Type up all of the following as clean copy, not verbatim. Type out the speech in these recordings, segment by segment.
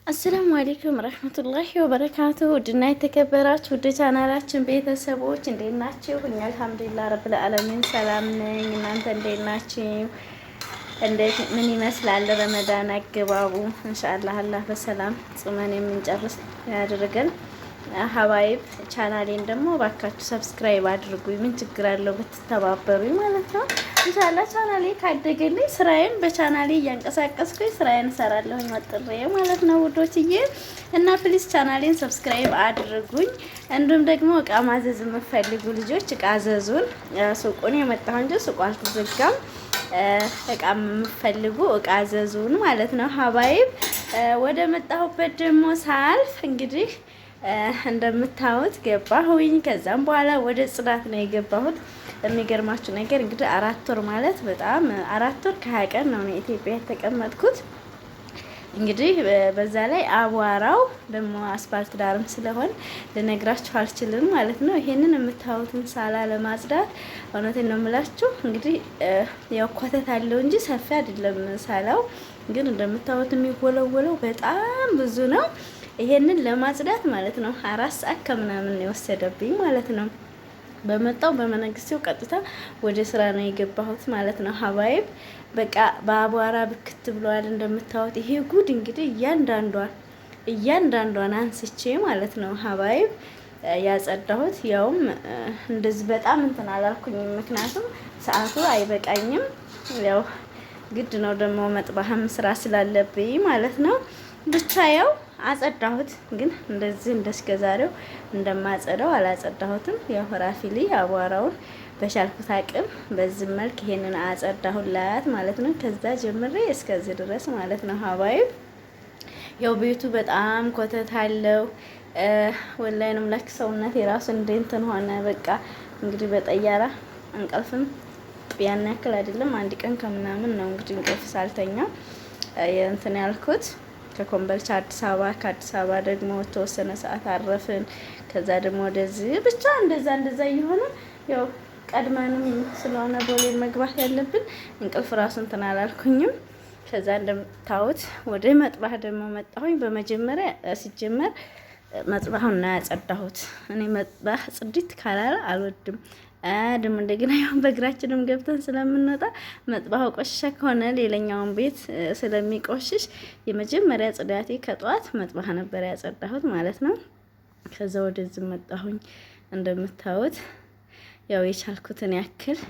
አሰላሙ አለይኩም ረህመቱላሂ ወበረካቱ። ውድና የተከበራችሁ ውድ ቻናላችን ቤተሰቦች እንዴት ናችሁ? እኛ አልሐምዱሊላህ ረብል ዓለሚን ሰላም ነኝ። እናንተ እንዴት ናችሁ? እንዴት ምን ይመስላል ረመዳን አገባቡ? ኢንሻአላህ አላህ በሰላም ጾመን የምንጨርስ ያድርገን። ሀባይብ ቻናሌን ደግሞ ባካችሁ ሰብስክራይብ አድርጉኝ። ምን ችግር አለው ብትተባበሩኝ ማለት ነው። ኢንሻአላህ ቻናሌ ካደገልኝ ስራዬን በቻናሌ እያንቀሳቀስኩኝ ስራዬን እሰራለሁ ወጥሬ ማለት ነው ውዶችዬ። እና ፕሊስ ቻናሌን ሰብስክራይብ አድርጉኝ። እንዲሁም ደግሞ እቃ ማዘዝ የምትፈልጉ ልጆች እቃ አዘዙን። ሱቁን የመጣሁ እንጂ ሱቁ አልተዘጋም። እቃ የምትፈልጉ እቃ አዘዙን ማለት ነው ሀባይብ። ወደ መጣሁበት ደግሞ ሳልፍ እንግዲህ እንደምታዩት ገባሁኝ። ከዛም በኋላ ወደ ጽዳት ነው የገባሁት። የሚገርማችሁ ነገር እንግዲህ 4 ወር ማለት በጣም 4 ወር ከ20 ቀን ነው ኢትዮጵያ የተቀመጥኩት። እንግዲህ በዛ ላይ አቧራው ደግሞ አስፋልት ዳርም ስለሆን ልነግራችሁ አልችልም ማለት ነው። ይሄንን የምታዩትን ሳላ ለማጽዳት እውነቴን ነው የምላችሁ እንግዲህ ያው ኮተት አለው እንጂ ሰፊ አይደለም ሳላው። ግን እንደምታዩት የሚወለወለው በጣም ብዙ ነው። ይሄንን ለማጽዳት ማለት ነው 4 ሰዓት ከምናምን የወሰደብኝ ማለት ነው። በመጣው በመነግስቴው ቀጥታ ወደ ስራ ነው የገባሁት ማለት ነው ሀባይብ። በቃ በአቧራ ብክት ብሏል እንደምታዩት። ይሄ ጉድ እንግዲህ እያንዳንዷን አንስቼ ማለት ነው ሀባይብ ያጸዳሁት። ያውም እንደዚህ በጣም እንትን አላልኩኝም፣ ምክንያቱም ሰዓቱ አይበቃኝም። ያው ግድ ነው ደግሞ መጥባህም ስራ ስላለብኝ ማለት ነው። ብቻ ያው አጸዳሁት። ግን እንደዚህ እንደስከዛሬው እንደማጸዳው አላጸዳሁትም። ያው ራፊሊ አቧራውን በቻልኩት አቅም በዚህ መልክ ይሄንን አጸዳሁላት ማለት ነው። ከዛ ጀምሬ እስከዚህ ድረስ ማለት ነው ሀባይብ። ያው ቤቱ በጣም ኮተት አለው። ወላሂ ነው ለክ ሰውነት የራሱ እንትን ሆነ። በቃ እንግዲህ በጠያራ እንቅልፍም ያን ያክል አይደለም። አንድ ቀን ከምናምን ነው እንግዲህ እንቅልፍ ሳልተኛ እንትን ያልኩት ከኮምቦልቻ አዲስ አበባ፣ ከአዲስ አበባ ደግሞ ተወሰነ ሰዓት አረፍን። ከዛ ደግሞ ወደዚህ ብቻ እንደዛ እየሆነ ያው ቀድመንም ስለሆነ ቦሌ መግባት ያለብን እንቅልፍ ራሱ እንትን አላልኩኝም። ከዛ እንደምታዩት ወደ መጥባህ ደግሞ መጣሁኝ። በመጀመሪያ ሲጀመር መጥባሁን ነው ያጸዳሁት። እኔ መጥባህ ጽድት ካላለ አልወድም። ደግሞ እንደገና ያው በእግራችንም ገብተን ስለምንወጣ መጥባሁ ቆሽሻ ከሆነ ሌላኛውን ቤት ስለሚቆሽሽ የመጀመሪያ ጽዳቴ ከጧት መጥባህ ነበር ያጸዳሁት ማለት ነው። ከዛ ወደዚህ መጣሁኝ። እንደምታዩት ያው የቻልኩትን ያክል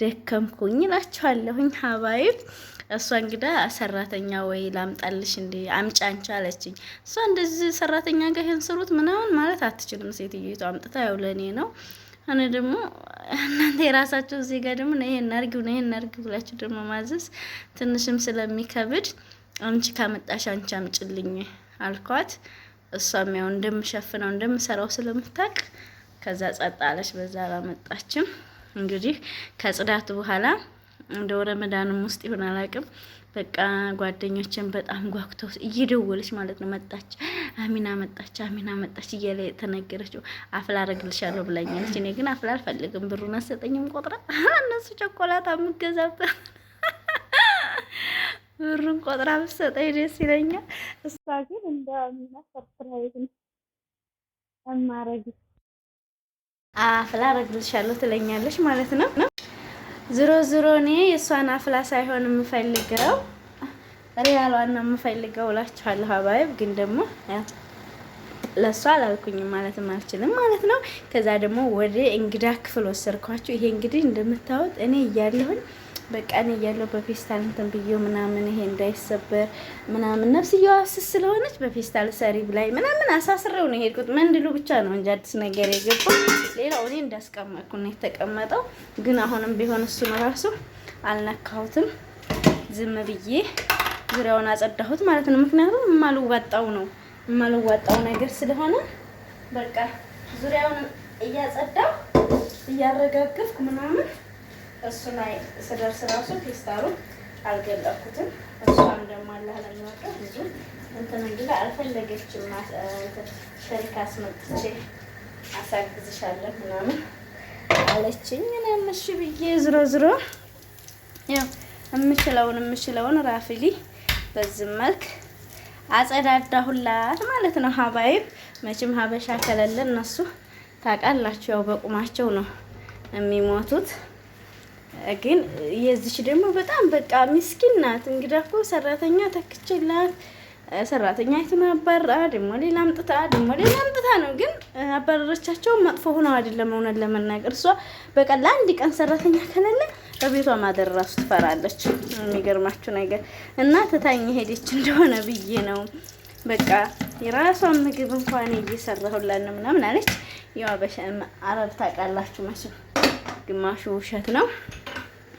ደከምኩኝ እላችኋለሁኝ ሀባይብ። እሷ እንግዳ ሰራተኛ ወይ ላምጣልሽ እንዴ አምጪ አንቺ አለችኝ። እሷ እንደዚህ ሰራተኛ ጋር ይሄን ስሩት ምናምን ማለት አትችልም ሴትዮዋ። አምጥታ ያው ለኔ ነው። እኔ ደግሞ እናንተ የራሳችሁ እዚህ ጋር ደግሞ ይሄን አርጊው ብላችሁ ደግሞ ማዘዝ ትንሽም ስለሚከብድ አንቺ ካመጣሽ አንቺ አምጪልኝ አልኳት። እሷም ያው እንደምሸፍነው እንደምሰራው ስለምታውቅ ከዛ ጸጥ አለች። በዛ አላመጣችም። እንግዲህ ከጽዳቱ በኋላ እንደ ረመዳንም ውስጥ ይሆን አላውቅም። በቃ ጓደኞችን በጣም ጓጉተው እየደወለች ማለት ነው መጣች፣ አሚና መጣች እያለ ተነገረችው። አፍላ አረግልሻለሁ ብላኛለች። እኔ ግን አፍላ አልፈልግም፣ ብሩን አሰጠኝም ቆጥራ እነሱ ቸኮላታ የምገዛበት ብሩን ቆጥራ ብትሰጠኝ ደስ ይለኛል። እሷ ግን እንደ አሚና ሰርፕራይዝ አማረግ አፍላ አረግልሻለሁ ትለኛለች ማለት ነው። ዝሮ እኔ የእሷን አፍላ ሳይሆን የምፈልገው ሪያሏን ነው የምፈልገው እላችኋለሁ ሀባይብ። ግን ደግሞ ለእሷ አላልኩኝም ማለትም አልችልም ማለት ነው። ከዛ ደግሞ ወደ እንግዳ ክፍል ወሰድኳችሁ። ይሄ እንግዲህ እንደምታዩት እኔ እያለሁኝ በቃ እኔ እያለሁ በፌስታል እንትን ብዬው ምናምን ይሄ እንዳይሰበር ምናምን ነፍስዬዋ ስስ ስለሆነች በፌስታል ሰሪ ብላይ ምናምን አሳስረው ነው የሄድኩት። መንድሉ ብቻ ነው እንጂ አዲስ ነገር የገባው ሌላው እኔ እንዳስቀመጥኩ ነው የተቀመጠው። ግን አሁንም ቢሆን እሱን ራሱ አልነካሁትም። ዝም ብዬ ዙሪያውን አጸዳሁት ማለት ነው። ምክንያቱም የማልዋጣው ነገር ስለሆነ በቃ ዙሪያውን እያጸዳሁ እያረጋግፍኩ ምናምን እሱ ላይ ስደርስ ራሱ ፌስታሉን አልገለኩትም። እሷም ደግሞ አላህ ለሚወደው ብዙ እንትን እንግዲህ አልፈለገችም። ሸሪካ አስመጥቼ አሳግዝሻለሁ ምናምን አለችኝ። እኔም እሺ ብዬ ዝሮ ያው የምችለውን ራፊሊ በዚህ መልክ አጸዳዳሁላት ማለት ነው። ሀባይብ መቼም ሀበሻ ከሌለ እነሱ ታውቃላችሁ ያው በቁማቸው ነው የሚሞቱት። ግን የዚች ደግሞ በጣም በቃ ምስኪን ናት። እንግዲህ እኮ ሰራተኛ ተክችላት ሰራተኛ አይቱን አባራ ደግሞ ሌላ አምጥታ ነው። ግን አባረረቻቸው መጥፎ ሆነው አይደለም። እውነት ለመናገር እሷ በቃ ለአንድ ቀን ሰራተኛ ከሌለ በቤቷ ማደር ራሱ ትፈራለች። የሚገርማችሁ ነገር እና ትታኝ ሄደች እንደሆነ ብዬ ነው። በቃ የራሷን ምግብ እንኳን እየሰራሁላት ነው ምናምን አለች። ያው አረብ ታውቃላችሁ መቼም ግማሹ ውሸት ነው።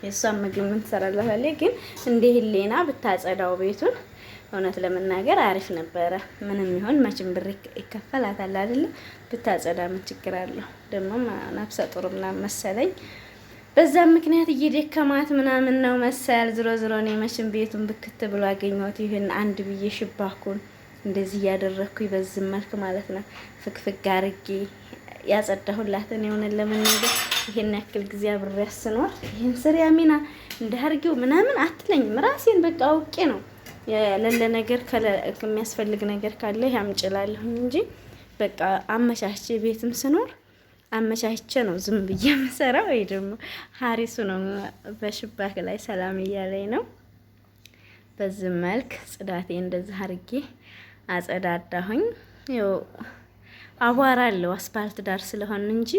የእሷን ምግብ ምን ትሰራላታለች? ግን እንደ ህሌና ብታጸዳው ቤቱን እውነት ለመናገር አሪፍ ነበረ። ምንም ይሆን መቼም ብር ይከፈላታል አይደለ? ብታጸዳ ምን ችግር አለው? ደግሞ ነፍሰ ጡር ምናምን መሰለኝ በዛም ምክንያት እየደከማት ምናምን ነው መሰል። ዝሮ እኔ መቼም ቤቱን ብክት ብሎ አገኘሁት። ይሄን አንድ ብዬ ሽባኩን እንደዚህ እያደረኩኝ በዚህ መልክ ማለት ነው ፍክፍክ አድርጌ ያጸዳሁላትን የሆነን ለመናገር ይሄን ያክል ጊዜ አብሬ ያስኖር ይሄን ስሪ አሚና እንዳርጊው ምናምን አትለኝም። ራሴን በቃ አውቄ ነው ለለ ነገር ከሚያስፈልግ ነገር ካለ ያምጭላለሁ እንጂ በቃ አመቻቼ ቤትም ስኖር አመቻቼ ነው ዝም ብዬ መሰራው። ወይ ደግሞ ሀሪሱ ነው በሽባክ ላይ ሰላም እያለኝ ነው። በዚህ መልክ ጽዳቴ እንደዚህ አርጌ አጸዳዳሁኝ። ያው አቧራ አለው አስፓልት ዳር ስለሆነ እንጂ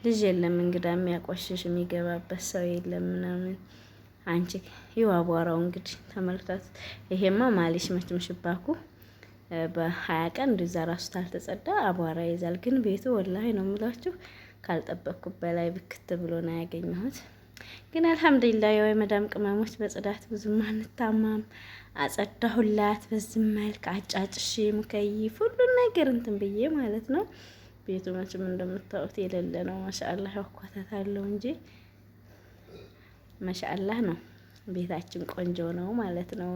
ልጅ የለም እንግዳ የሚያቆሽሽ የሚገባበት ሰው የለም ምናምን። አንቺ ይኸው አቧራው እንግዲህ ተመልከቱ። ይሄማ ማሊሽ መቼም ሽባኩ በ20 ቀን እንደዛ ራሱ ታልተጸዳ አቧራ ይዛል። ግን ቤቱ ወላሂ ነው የምላችሁ ካልጠበቅኩት በላይ ብክት ብሎ ነው ያገኘሁት። ግን አልሐምዱሊላህ ያው የመዳም ቅመሞች በጽዳት ብዙም አንታማም። አጸዳሁላት በዚህ መልክ አጫጭሼ ሙከይፍ ሁሉን ነገር እንትን ብዬ ማለት ነው። ቤቱ መቼም እንደምታዩት የሌለ ነው። ማሻአላህ ያኳታታለሁ እንጂ ማሻአላህ ነው። ቤታችን ቆንጆ ነው ማለት ነው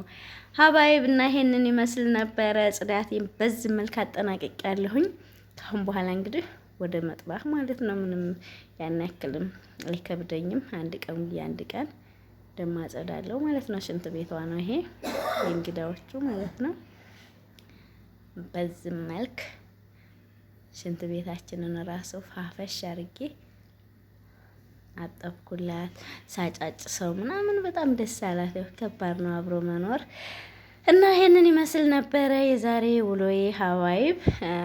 ሀባይብ። እና ይሄንን ይመስል ነበረ ጽዳቴን በዚህ መልክ አጠናቅቄያለሁኝ። ካሁን በኋላ እንግዲህ ወደ መጥባህ ማለት ነው። ምንም ያን ያክልም አይከብደኝም። አንድ ቀን ደማ አጸዳለሁ ማለት ነው። ሽንት ቤቷ ነው ይሄ የእንግዳዎቹ ማለት ነው። በዚህ መልክ ሽንት ቤታችንን ራሱ ፋፈሽ አርጌ አጠብኩላት። ሳጫጭ ሰው ምናምን በጣም ደስ አላት። ከባድ ነው አብሮ መኖር እና ይሄንን ይመስል ነበረ የዛሬ ውሎዬ ሀዋይብ።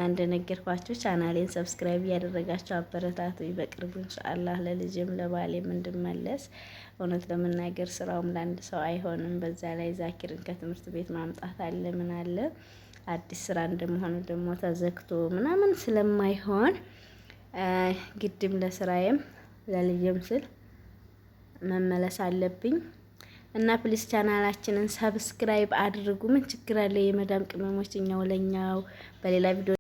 እንደነገርኳችሁ ቻናሌን ሰብስክራይብ እያደረጋችሁ አበረታቱ። በቅርቡ ኢንሻአላህ ለልጅም ለባሌም እንድመለስ። እውነት ለመናገር ስራውም ለአንድ ሰው አይሆንም። በዛ ላይ ዛኪርን ከትምህርት ቤት ማምጣት አለ ምን አለ አዲስ ስራ እንደመሆኑ ደግሞ ተዘግቶ ምናምን ስለማይሆን ግድም ለስራዬም ለልጅም ስል መመለስ አለብኝ እና ፕሊስ ቻናላችንን ሰብስክራይብ አድርጉ። ምን ችግር አለ? የመዳም ቅመሞች እኛው ለኛው በሌላ ቪዲዮ